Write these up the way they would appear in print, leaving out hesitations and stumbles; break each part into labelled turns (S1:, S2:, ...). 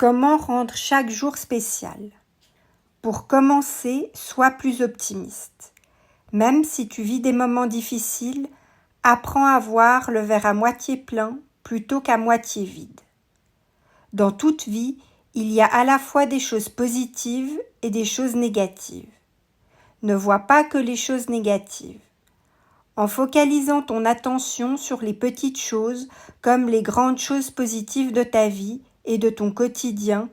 S1: Comment rendre chaque jour spécial? Pour commencer, sois plus optimiste. Même si tu vis des moments difficiles, apprends à voir le verre à moitié plein plutôt qu'à moitié vide. Dans toute vie, il y a à la fois des choses positives et des choses négatives. Ne vois pas que les choses négatives. En focalisant ton attention sur les petites choses comme les grandes choses positives de ta vie et de ton quotidien,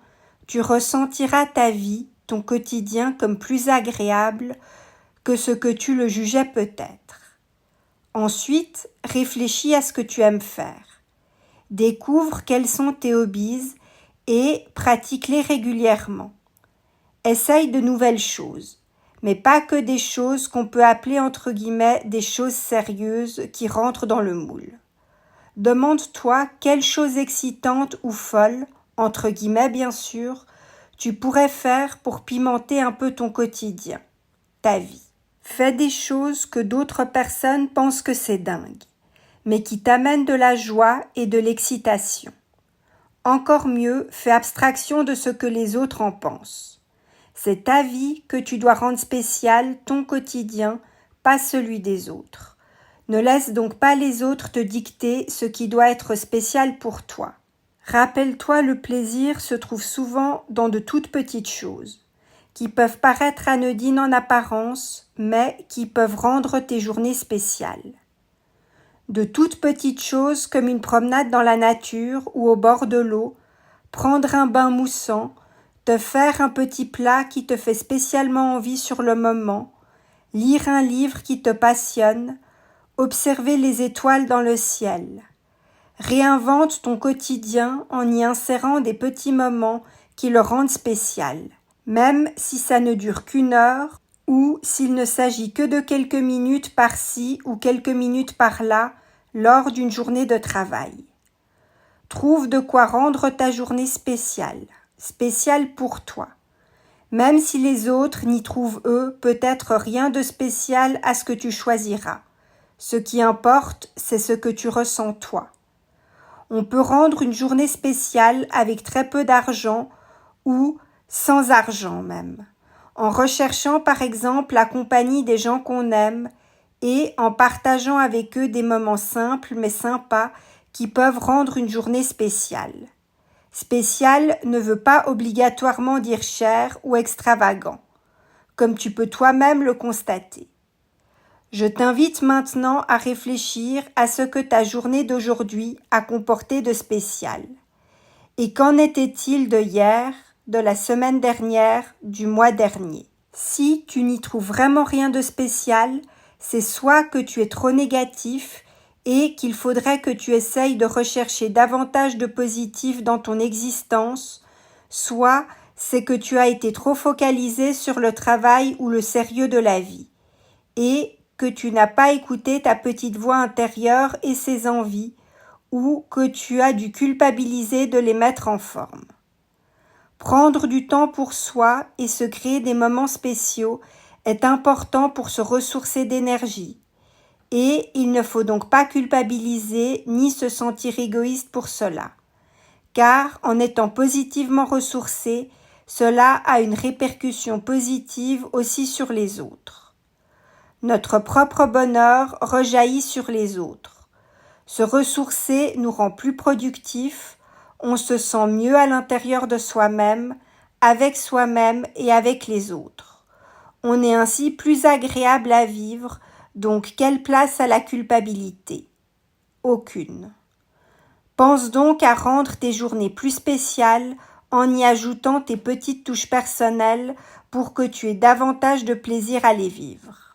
S1: tu ressentiras ta vie, ton quotidien comme plus agréable que ce que tu le jugeais peut-être. Ensuite, réfléchis à ce que tu aimes faire. Découvre quels sont tes hobbies et pratique-les régulièrement. Essaye de nouvelles choses, mais pas que des choses qu'on peut appeler entre guillemets des choses sérieuses qui rentrent dans le moule. Demande-toi quelles choses excitantes ou folles, entre guillemets bien sûr, tu pourrais faire pour pimenter un peu ton quotidien, ta vie. Fais des choses que d'autres personnes pensent que c'est dingue, mais qui t'amènent de la joie et de l'excitation. Encore mieux, fais abstraction de ce que les autres en pensent. C'est ta vie que tu dois rendre spéciale, ton quotidien, pas celui des autres. Ne laisse donc pas les autres te dicter ce qui doit être spécial pour toi. Rappelle-toi, le plaisir se trouve souvent dans de toutes petites choses, qui peuvent paraître anodines en apparence, mais qui peuvent rendre tes journées spéciales. De toutes petites choses comme une promenade dans la nature ou au bord de l'eau, prendre un bain moussant, te faire un petit plat qui te fait spécialement envie sur le moment, lire un livre qui te passionne, observer les étoiles dans le ciel. Réinvente ton quotidien en y insérant des petits moments qui le rendent spécial, même si ça ne dure qu'une heure ou s'il ne s'agit que de quelques minutes par-ci ou quelques minutes par-là lors d'une journée de travail. Trouve de quoi rendre ta journée spéciale pour toi. Même si les autres n'y trouvent, eux, peut-être rien de spécial à ce que tu choisiras. Ce qui importe, c'est ce que tu ressens toi. On peut rendre une journée spéciale avec très peu d'argent ou sans argent même, en recherchant par exemple la compagnie des gens qu'on aime et en partageant avec eux des moments simples mais sympas qui peuvent rendre une journée spéciale. Spécial ne veut pas obligatoirement dire cher ou extravagant, comme tu peux toi-même le constater. Je t'invite maintenant à réfléchir à ce que ta journée d'aujourd'hui a comporté de spécial. Et qu'en était-il de hier, de la semaine dernière, du mois dernier? Si tu n'y trouves vraiment rien de spécial, c'est soit que tu es trop négatif et qu'il faudrait que tu essayes de rechercher davantage de positif dans ton existence, soit c'est que tu as été trop focalisé sur le travail ou le sérieux de la vie, et que tu n'as pas écouté ta petite voix intérieure et ses envies, ou que tu as dû culpabiliser de les mettre en forme. Prendre du temps pour soi et se créer des moments spéciaux est important pour se ressourcer d'énergie. Et il ne faut donc pas culpabiliser ni se sentir égoïste pour cela. Car en étant positivement ressourcé, cela a une répercussion positive aussi sur les autres. Notre propre bonheur rejaillit sur les autres. Se ressourcer nous rend plus productifs, on se sent mieux à l'intérieur de soi-même, avec soi-même et avec les autres. On est ainsi plus agréable à vivre, donc quelle place à la culpabilité? Aucune. Pense donc à rendre tes journées plus spéciales en y ajoutant tes petites touches personnelles pour que tu aies davantage de plaisir à les vivre.